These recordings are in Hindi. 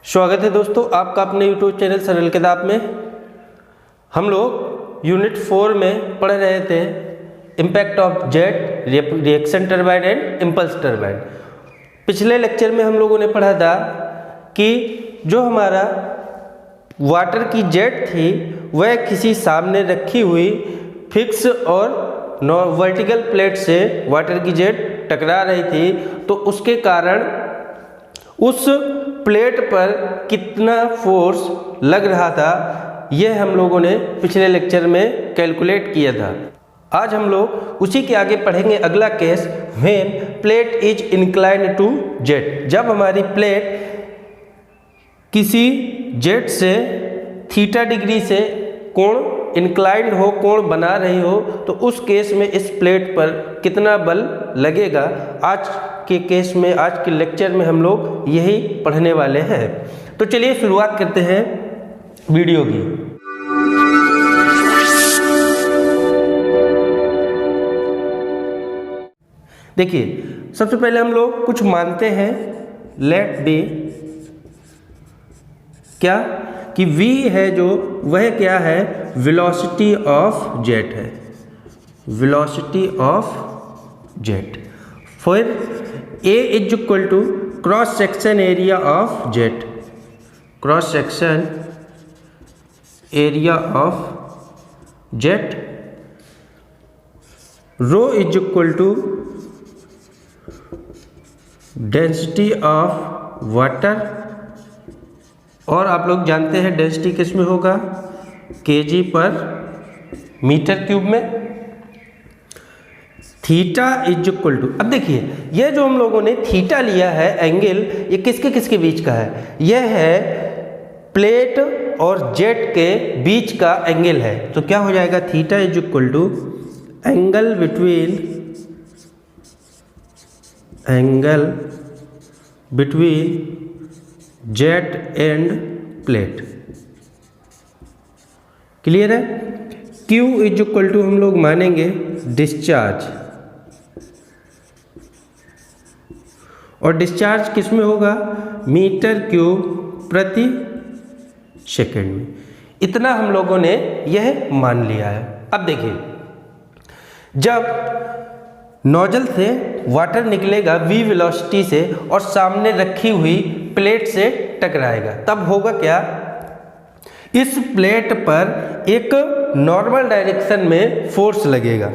स्वागत है दोस्तों आपका अपने YouTube चैनल सरल किताब में। हम लोग यूनिट 4 में पढ़ रहे थे impact of jet, reaction turbine and impulse turbine. पिछले लेक्चर में हम लोगों ने पढ़ा था कि जो हमारा वाटर की जेट थी वह किसी सामने रखी हुई फिक्स और वर्टिकल प्लेट से वाटर की जेट टकरा रही थी, तो उसके कारण उस प्लेट पर कितना फोर्स लग रहा था यह हम लोगों ने पिछले लेक्चर में कैलकुलेट किया था। आज हम लोग उसी के आगे पढ़ेंगे अगला case, when plate is inclined to jet. जब हमारी प्लेट किसी जेट से थीटा डिग्री से कोण इंक्लाइंड हो, कोण बना रही हो, तो उस केस में इस प्लेट पर कितना बल लगेगा। आज के केस में, आज के लेक्चर में हम लोग यही पढ़ने वाले हैं। तो चलिए शुरुआत करते हैं वीडियो की। देखिए, सबसे पहले हम लोग कुछ मानते हैं, लेट बी क्या कि v है जो वह क्या है, वेलोसिटी ऑफ जेट है, वेलोसिटी ऑफ जेट। फिर a is equal to cross section area of jet, cross section area of jet. Rho is equal to density of water, और आप लोग जानते हैं डेंसिटी किस में होगा, केजी पर मीटर क्यूब में। थीटा इज इक्वल टू, अब देखिए यह जो हम लोगों ने थीटा लिया है एंगल, ये किसके किसके बीच का है, यह है प्लेट और जेट के बीच का एंगल है। तो क्या हो जाएगा, theta is equal to angle between jet and plate. Clear है। Q इज इक्वल टू हम लोग मानेंगे डिस्चार्ज, और डिस्चार्ज किस में होगा, मीटर क्यूब प्रति सेकंड में। इतना हम लोगों ने यह मान लिया है। अब देखिए, जब नोजल से वाटर निकलेगा v वेलोसिटी से और सामने रखी हुई प्लेट से टकराएगा, तब होगा क्या, इस प्लेट पर एक नॉर्मल डायरेक्शन में फोर्स लगेगा।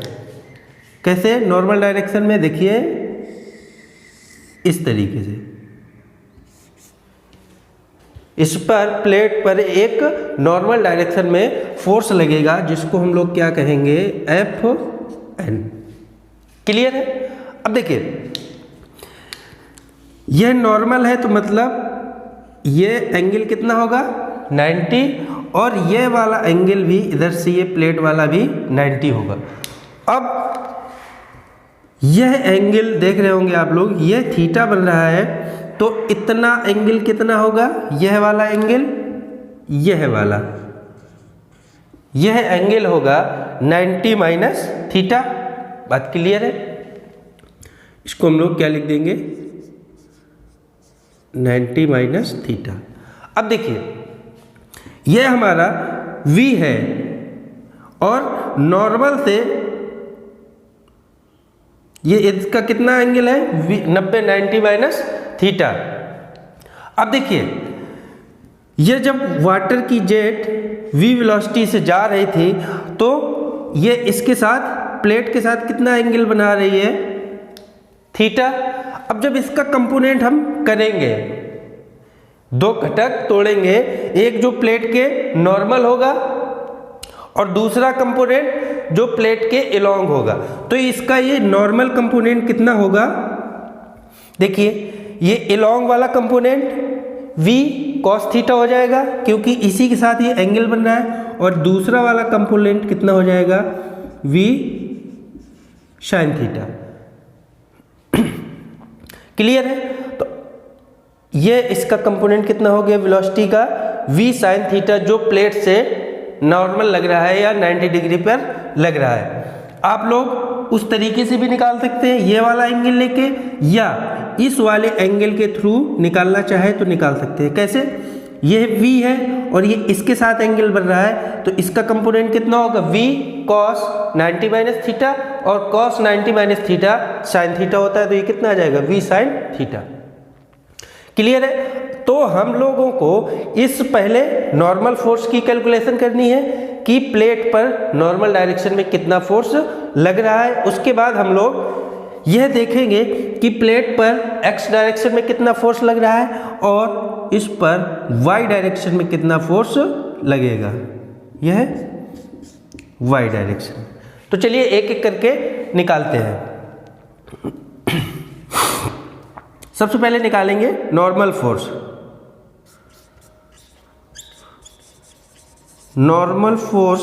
कैसे नॉर्मल डायरेक्शन में, देखिए इस तरीके से, इस पर प्लेट पर एक नॉर्मल डायरेक्शन में फोर्स लगेगा, जिसको हम लोग क्या कहेंगे, Fn। क्लियर है। अब देखिए, यह नॉर्मल है तो मतलब ये एंगल कितना होगा, 90, और ये वाला एंगल भी इधर से, ये प्लेट वाला भी 90 होगा। अब यह एंगल देख रहे होंगे आप लोग, यह थीटा बन रहा है, तो इतना एंगल कितना होगा, यह वाला एंगल, यह वाला, यह एंगल होगा 90 माइनस थीटा। बात क्लियर है। इसको हम लोग क्या लिख देंगे, 90 माइनस थीटा। अब देखिए, यह हमारा v है और नॉर्मल से ये इसका कितना एंगल है, 90 माइनस थीटा। अब देखिए, यह जब वाटर की जेट v वेलोसिटी से जा रही थी, तो ये इसके साथ, प्लेट के साथ कितना एंगल बना रही है, थीटा। अब जब इसका कंपोनेंट हम करेंगे, दो घटक तोड़ेंगे, एक जो प्लेट के नॉर्मल होगा और दूसरा कंपोनेंट जो प्लेट के अलोंग होगा, तो इसका ये नॉर्मल कंपोनेंट कितना होगा, देखिए ये अलोंग वाला कंपोनेंट v cos थीटा हो जाएगा, क्योंकि इसी के साथ ये एंगल बन रहा है, और दूसरा वाला कंपोनेंट कितना हो जाएगा, v sin थीटा। क्लियर है। तो ये इसका कंपोनेंट कितना हो गया वेलोसिटी का, v sin थीटा, जो प्लेट से नॉर्मल लग रहा है या 90 डिग्री पर लग रहा है। आप लोग उस तरीके से भी निकाल सकते हैं, ये वाला एंगल लेके, या इस वाले एंगल के थ्रू निकालना चाहे तो निकाल सकते हैं। कैसे? ये v है और ये इसके साथ एंगल बन रहा है, तो इसका कंपोनेंट कितना होगा? v cos 90 माइनस थीटा, और cos 90 minus theta sine theta होता है, तो ये कितना आ जाएगा? v sine theta. क्लियर है? तो हम लोगों को इस पहले नॉर्मल फोर्स की कैलकुलेशन करनी है कि प्लेट पर नॉर्मल डायरेक्शन में कितना फोर्स लग रहा है। उसके बाद हम लोग यह देखेंगे कि प्लेट पर x डायरेक्शन में कितना फोर्स लग रहा है और इस पर y डायरेक्शन में कितना फोर्स लगेगा। यह है y डायरेक्शन। तो चलिए एक एक करके निकालते हैं। सबसे पहले निकालेंगे normal force. Normal force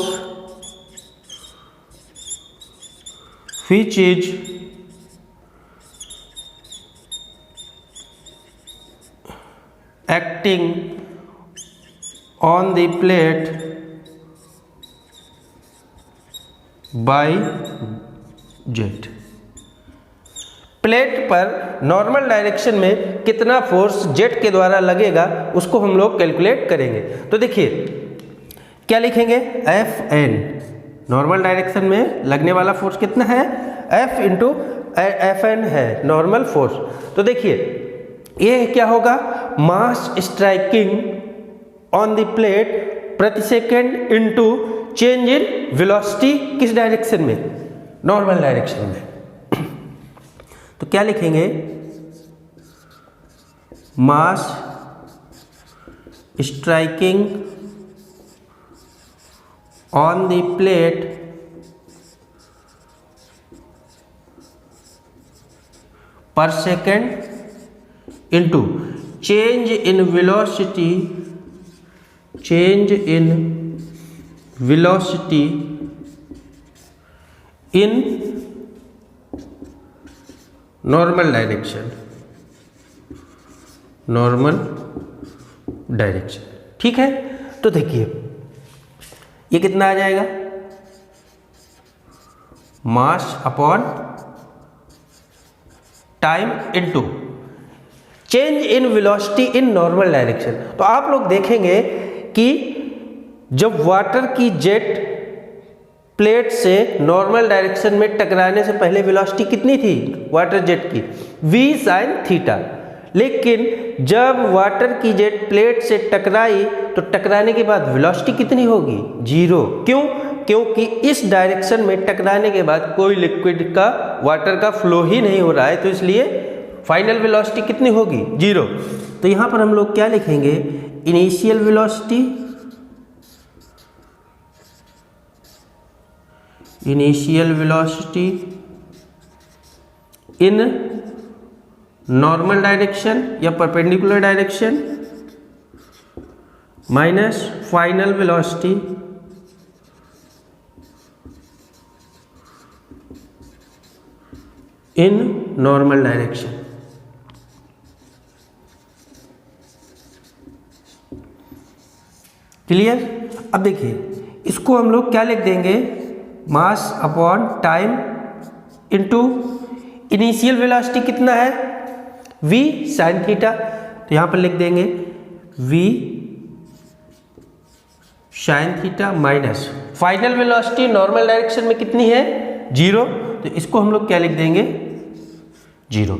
which is acting on the plate by jet। Plate पर नॉर्मल डायरेक्शन में कितना फोर्स जेट के द्वारा लगेगा उसको हम लोग कैलकुलेट करेंगे। तो देखिए क्या लिखेंगे? एफ एन, नॉर्मल डायरेक्शन में लगने वाला फोर्स कितना है? एफ इंटू एफ एन है नॉर्मल फोर्स। तो देखिए ये क्या होगा? Mass striking on the plate प्रति second into change in velocity, किस डायरेक्शन में? नॉर्मल डायरेक्शन में। तो क्या लिखेंगे? Mass striking on the plate per second into change in velocity in normal direction। ठीक है? तो देखिए ये कितना आ जाएगा? मास upon time into change in velocity in normal direction. तो आप लोग देखेंगे कि जब वाटर की जेट प्लेट से नॉर्मल डायरेक्शन में टकराने से पहले वेलोसिटी कितनी थी वाटर जेट की? v sine theta. लेकिन जब वाटर की जेट प्लेट से टकराई तो टकराने के बाद वेलोसिटी कितनी होगी? 0। क्यों? क्योंकि इस डायरेक्शन में टकराने के बाद कोई लिक्विड का, वाटर का फ्लो ही नहीं हो रहा है, तो इसलिए फाइनल वेलोसिटी कितनी होगी? 0। तो यहां पर हम लोग क्या लिखेंगे? Initial velocity, in normal direction या perpendicular direction minus final velocity in normal direction. Clear? अब देखिए इसको हम लोग क्या लिख देंगे? Mass upon time into initial velocity कितना है? v sine theta. तो यहां पर लिख देंगे v sine theta minus final velocity normal direction में कितनी है? 0। तो इसको हम लोग क्या लिख देंगे? 0।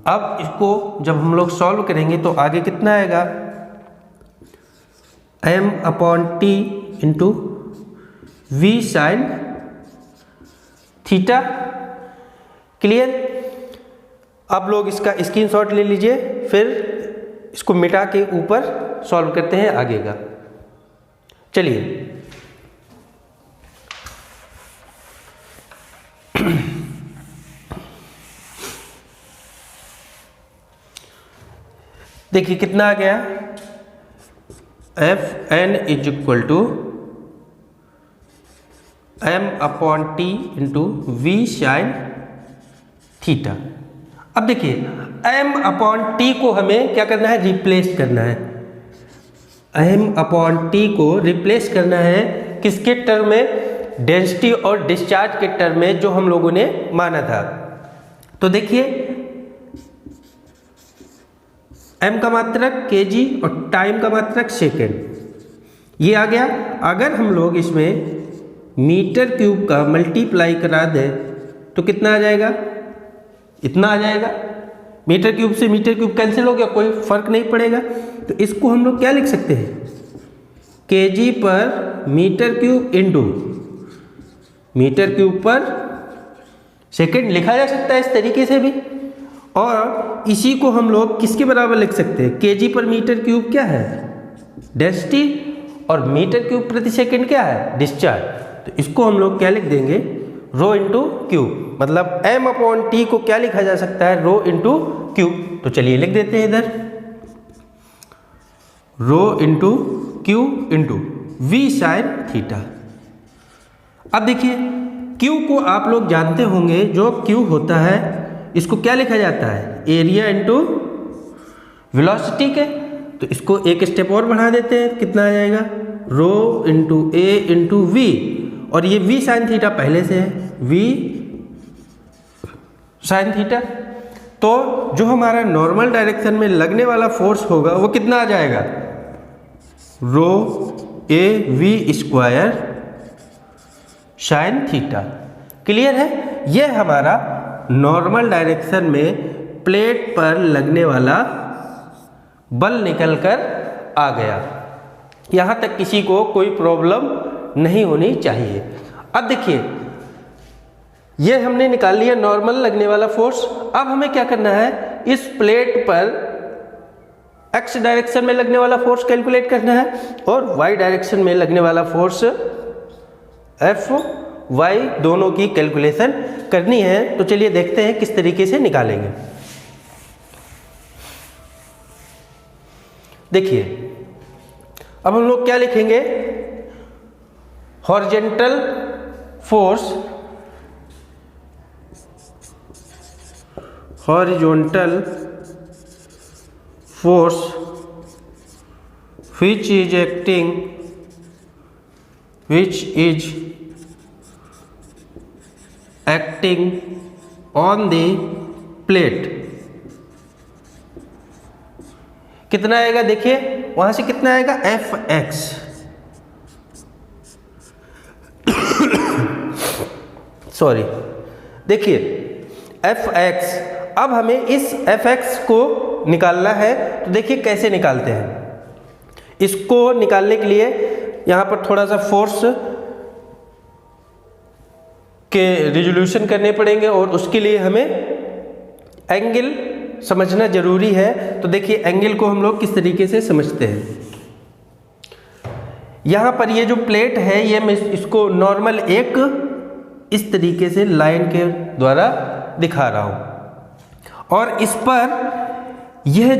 अब इसको जब हम लोग सॉल्व करेंगे तो आगे कितना आएगा? m upon T into v sine theta. Clear? आप लोग इसका स्क्रीनशॉट ले लीजिए, फिर इसको मिटा के ऊपर सॉल्व करते हैं आगे का। चलिए देखिए कितना आ गया? F N is equal to M upon T into V sine theta. अब देखिए m अपॉन टी को हमें क्या करना है? रिप्लेस करना है। m अपॉन टी को रिप्लेस करना है किसके टर्म में? डेंसिटी और डिस्चार्ज के टर्म में जो हम लोगों ने माना था। तो देखिए m का मात्रक kg और टाइम का मात्रक सेकेंड, ये आ गया। अगर हम लोग इसमें मीटर क्यूब का मल्टीप्लाई करा दें तो कितना आ जाएगा, इतना आ जाएगा। मीटर क्यूब से मीटर क्यूब कैंसिल हो गया, कोई फर्क नहीं पड़ेगा। तो इसको हम लोग क्या लिख सकते हैं, kg पर metre cube into metre cube पर सेकेंड लिखा जा सकता है इस तरीके से भी। और इसी को हम लोग किसके बराबर लिख सकते हैं, kg पर मीटर क्यूब क्या है, डेंसिटी, और मीटर क्यूब प्रति सेकेंड क्या है, डिस्चार्ज। तो इसको हम लोग क्या लिख देंगे, रो इंटू क्यूब। मतलब m/t को क्या लिखा जा सकता है, रो इंटू क्यूब। तो चलिए लिख देते हैं इधर, rho into Q into V sine theta. अब देखिए Q को आप लोग जानते होंगे, जो Q होता है इसको क्या लिखा जाता है, एरिया इंटू वेलोसिटी के। तो इसको एक स्टेप और बढ़ा देते हैं, कितना आ जाएगा, rho into A into we, और ये वी साइन थीटा पहले से है, वी साइन थीटा। तो जो हमारा नॉर्मल डायरेक्शन में लगने वाला फोर्स होगा वो कितना आ जाएगा, rho A V square sine theta. Clear है, यह हमारा नॉर्मल डायरेक्शन में प्लेट पर लगने वाला बल निकलकर आ गया। यहाँ तक किसी को कोई प्रॉब्लम नहीं होनी चाहिए। अब देखिए ये हमने निकाल लिया नॉर्मल लगने वाला फोर्स। अब हमें क्या करना है, इस प्लेट पर एक्स डायरेक्शन में लगने वाला फोर्स कैलकुलेट करना है और वाई डायरेक्शन में लगने वाला फोर्स एफ वाई दोनों की कैलकुलेशन करनी है। तो चलिए देखते हैं किस तरीके से निकालेंगे। देखिए अब हम लोग क्या लिखेंगे, horizontal force, horizontal force which is acting on the plate। कितना आएगा, देखिए वहां से कितना आएगा, एफ एक्स। सॉरी, देखिए एफ एक्स। अब हमें इस एफ एक्स को निकालना है। तो देखिए कैसे निकालते हैं, इसको निकालने के लिए यहाँ पर थोड़ा सा फोर्स के रिजोल्यूशन करने पड़ेंगे और उसके लिए हमें एंगल समझना जरूरी है। तो देखिए एंगल को हम लोग किस तरीके से समझते हैं। यहाँ पर ये जो प्लेट है, ये मैं इसको नॉर्मल एक इस तरीके से लाइन के द्वारा दिखा रहा हूँ, और इस पर यह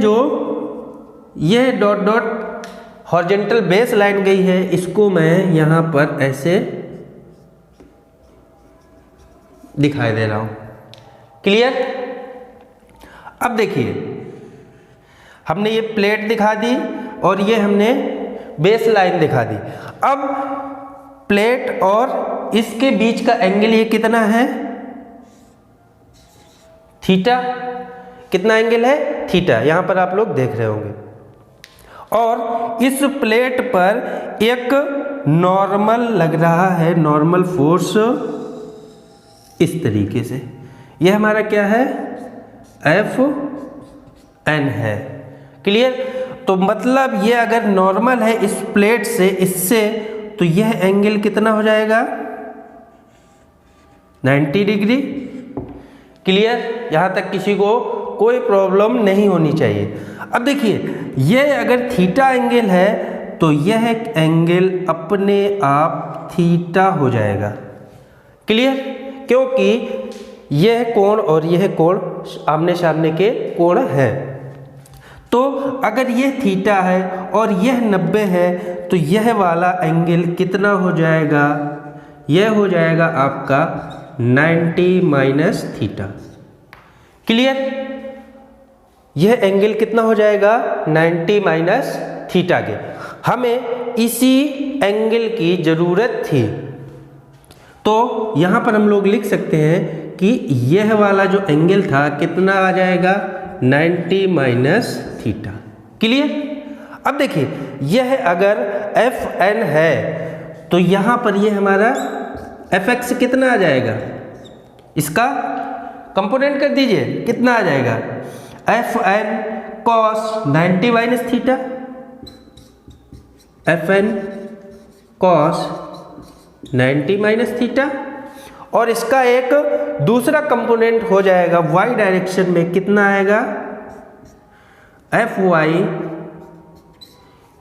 dot dot horizontal base line गई है, इसको मैं यहाँ पर ऐसे दिखाई दे रहा हूँ। क्लियर। अब देखिए हमने ये प्लेट दिखा दी और ये हमने बेस लाइन दिखा दी। अब प्लेट और इसके बीच का एंगल ये कितना है, थीटा। कितना एंगल है, थीटा। यहां पर आप लोग देख रहे होंगे। और इस प्लेट पर एक नॉर्मल लग रहा है, नॉर्मल फोर्स इस तरीके से। यह हमारा क्या है, एफ एन है। क्लियर। तो मतलब ये अगर नॉर्मल है इस प्लेट से इससे, तो यह एंगल कितना हो जाएगा, 90 डिग्री। क्लियर। यहां तक किसी को कोई प्रॉब्लम नहीं होनी चाहिए। अब देखिए यह अगर थीटा एंगल है तो यह एंगल अपने आप थीटा हो जाएगा। क्लियर। क्योंकि यह कोण और यह कोण आमने सामने के कोण है। तो अगर यह थीटा है और यह 90 है तो यह वाला एंगल कितना हो जाएगा, यह हो जाएगा आपका 90 माइनस थीटा। क्लियर। यह एंगल कितना हो जाएगा, 90 माइनस थीटा के। हमें इसी एंगल की जरूरत थी, तो यहाँ पर हम लोग लिख सकते हैं कि यह वाला जो एंगल था कितना आ जाएगा 90 माइनस थीटा। क्लियर। अब देखिए यह अगर एफ एन है तो यहाँ पर यह हमारा एफ एक्स कितना आ जाएगा, इसका कंपोनेंट कर दीजिए, कितना आ जाएगा F N cos 90 minus theta, F N cos 90 minus theta, और इसका एक दूसरा कंपोनेंट हो जाएगा y डायरेक्शन में, कितना आएगा एफ वाई,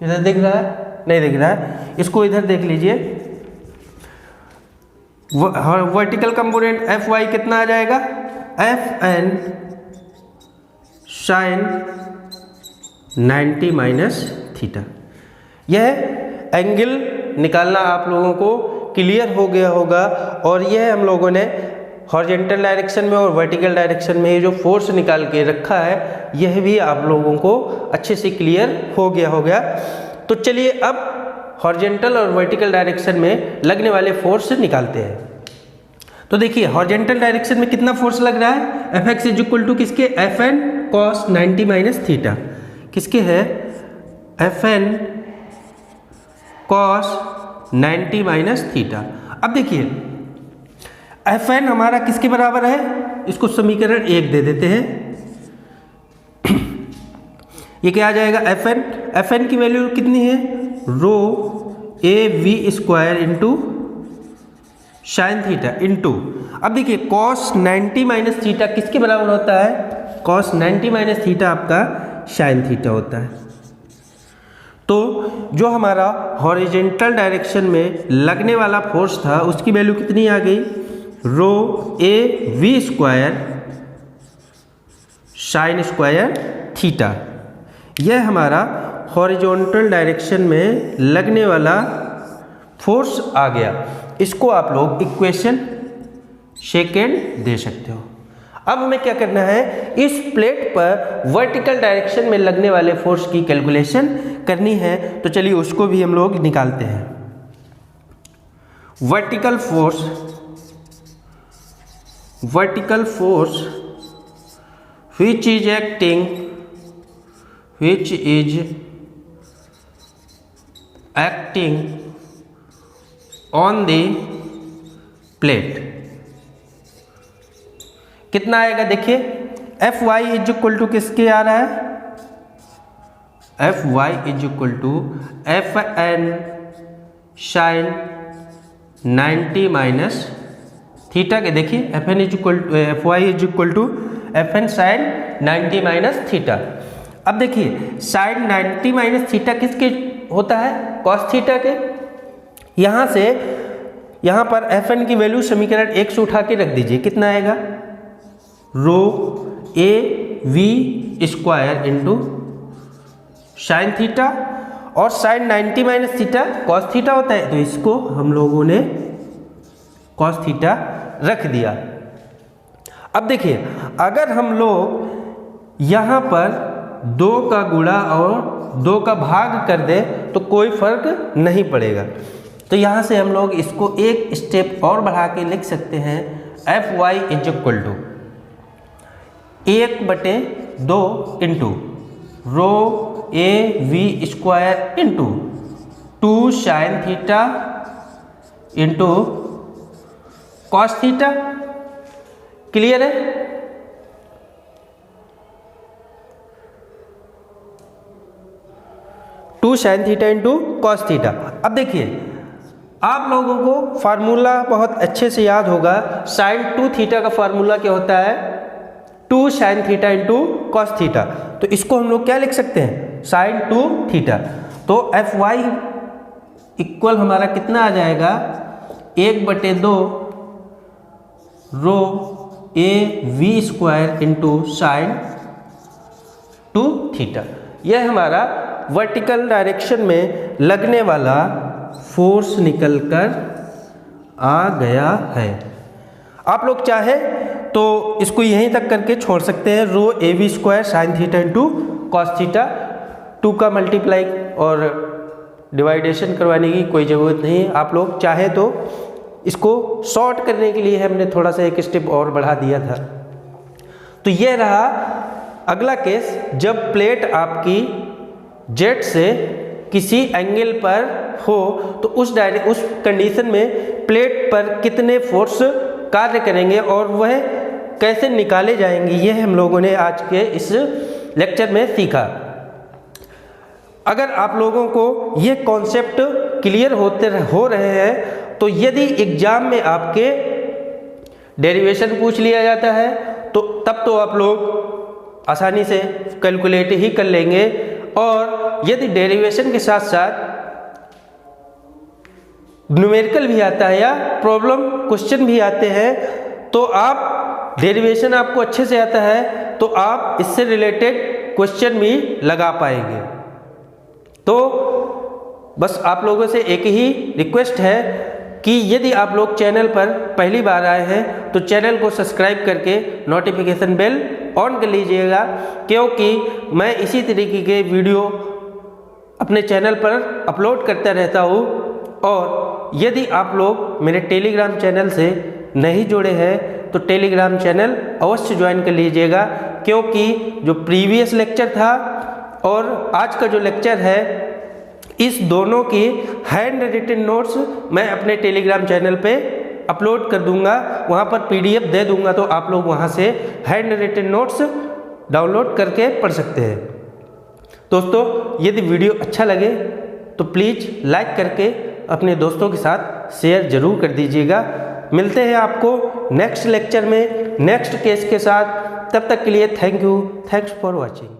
इधर दिख रहा है नहीं दिख रहा है, इसको इधर देख लीजिए, वर्टिकल कंपोनेंट एफ वाई कितना आ जाएगा F N sine 90 minus theta. यह एंगल निकालना आप लोगों को क्लियर हो गया होगा, और यह हम लोगों ने हॉरिजॉन्टल डायरेक्शन में और वर्टिकल डायरेक्शन में ये जो फोर्स निकाल के रखा है यह भी आप लोगों को अच्छे से क्लियर हो गया होगा। तो चलिए अब हॉरिजॉन्टल और वर्टिकल डायरेक्शन में लगने वाले फोर्स निकालते हैं। तो देखिए हॉरिजॉन्टल डायरेक्शन में कितना फोर्स लग रहा है, F X is equal to किसके F N cos 90 minus theta, किसके है F N cos 90 minus theta. अब देखिए एफ एन हमारा किसके बराबर है, इसको समीकरण 1 दे देते हैं। ये क्या आ जाएगा एफ एन की वैल्यू कितनी है rho A V square into sine theta into, अब देखिए कॉस 90 माइनस थीटा किसके बराबर होता है, कॉस 90 माइनस थीटा आपका साइन थीटा होता है। तो जो हमारा हॉरिजॉन्टल डायरेक्शन में लगने वाला फोर्स था उसकी वैल्यू कितनी आ गई rho A V square sine square theta. यह हमारा हॉरिजॉन्टल डायरेक्शन में लगने वाला फोर्स आ गया। इसको आप लोग इक्वेशन सेकेंड दे सकते हो। अब हमें क्या करना है, इस प्लेट पर वर्टिकल डायरेक्शन में लगने वाले फोर्स की कैलकुलेशन करनी है। तो चलिए उसको भी हम लोग निकालते हैं। Vertical force which is acting on the plate कितना आएगा, देखिए F Y is equal to किसके आ रहा है, F Y is equal to F N sine 90 minus theta के, देखिए F N is equal to F Y is equal to F N sine 90 minus theta. अब देखिए साइन 90 माइनस थीटा किसके होता है, कॉस थीटा के। यहाँ से यहाँ पर एफ एन की वैल्यू समीकरण 1 से उठा के रख दीजिए, कितना आएगा rho A V square into sine theta, और sine 90 minus theta cos theta होता है, तो इसको हम लोगों ने कॉस थीटा रख दिया। अब देखिए अगर हम लोग यहाँ पर 2 का गुणा और 2 का भाग कर दें तो कोई फर्क नहीं पड़ेगा। तो यहाँ से हम लोग इसको एक स्टेप और बढ़ा के लिख सकते हैं, F Y is equal to 1/2 into rho A V square into 2 sine theta into cos theta. Clear है। Two sine theta into cos theta. अब देखिए आप लोगों को फार्मूला बहुत अच्छे से याद होगा, साइन 2 थीटा का फार्मूला क्या होता है 2 sine theta into cos theta. तो इसको हम लोग क्या लिख सकते हैं साइन 2 थीटा। तो एफ वाई इक्वल हमारा कितना आ जाएगा 1/2 rho A V square into sine 2 theta. यह हमारा वर्टिकल डायरेक्शन में लगने वाला फोर्स निकलकर आ गया है। आप लोग चाहे तो इसको यहीं तक करके छोड़ सकते हैं, rho A V square sine theta into cos theta. 2 का मल्टीप्लाई और डिवाइडेशन करवाने की कोई ज़रूरत नहीं है। आप लोग चाहे तो इसको शॉर्ट करने के लिए हमने थोड़ा सा एक स्टेप और बढ़ा दिया था। तो यह रहा अगला केस, जब प्लेट आपकी जेट से किसी एंगल पर हो तो उस कंडीशन में प्लेट पर कितने फोर्स कार्य करेंगे और वह कैसे निकाले जाएंगे, यह हम लोगों ने आज के इस लेक्चर में सीखा। अगर आप लोगों को यह कॉन्सेप्ट क्लियर हो रहे हैं तो यदि एग्जाम में आपके डेरिवेशन पूछ लिया जाता है तो तब तो आप लोग आसानी से कैलकुलेट ही कर लेंगे, और यदि डेरिवेशन के साथ साथ न्यूमेरिकल भी आता है या प्रॉब्लम क्वेश्चन भी आते हैं तो आप डेरिवेशन आपको अच्छे से आता है तो आप इससे रिलेटेड क्वेश्चन भी लगा पाएंगे। तो बस आप लोगों से एक ही रिक्वेस्ट है कि यदि आप लोग चैनल पर पहली बार आए हैं तो चैनल को सब्सक्राइब करके नोटिफिकेशन बेल ऑन कर लीजिएगा, क्योंकि मैं इसी तरीके के वीडियो अपने चैनल पर अपलोड करता रहता हूँ। और यदि आप लोग मेरे टेलीग्राम चैनल से नहीं जुड़े हैं तो टेलीग्राम चैनल अवश्य ज्वाइन कर लीजिएगा, क्योंकि जो प्रीवियस लेक्चर था और आज का जो लेक्चर है इस दोनों की हैंड रिटन नोट्स मैं अपने टेलीग्राम चैनल पे अपलोड कर दूंगा, वहाँ पर पीडीएफ दे दूंगा, तो आप लोग वहाँ से हैंड रिटन नोट्स डाउनलोड करके पढ़ सकते हैं। दोस्तों, यदि वीडियो अच्छा लगे तो प्लीज़ लाइक करके अपने दोस्तों के साथ शेयर ज़रूर कर दीजिएगा। मिलते हैं आपको नेक्स्ट लेक्चर में नेक्स्ट केस के साथ, तब तक के लिए thank you, thanks for watching.